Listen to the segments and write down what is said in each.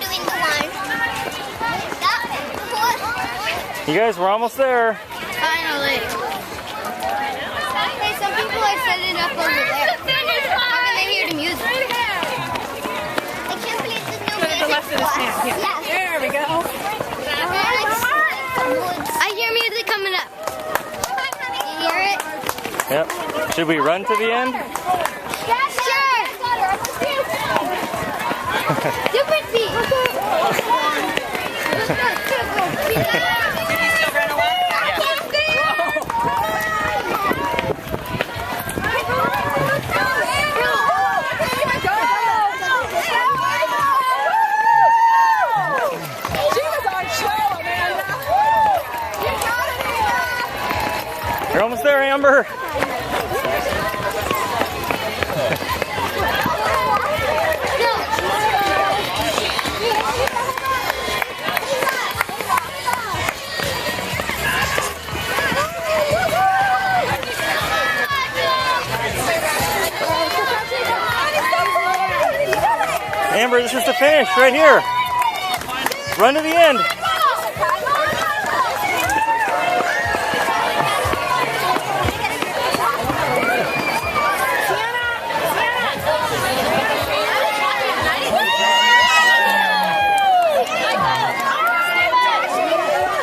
doing the one. You guys, we're almost there. Finally. Hey, some people are setting up over there. How can they hear the music? I can't believe the new music. The left of his hand. Yeah. There we go. I hear music coming up. You hear it? Yep. Should we run to the end? Sure. Super feet. You're almost there, Amber. Amber, this is the finish right here. Run to the end.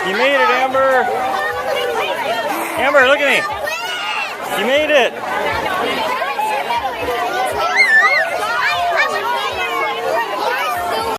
You made it, Amber. Amber, look at me. You made it.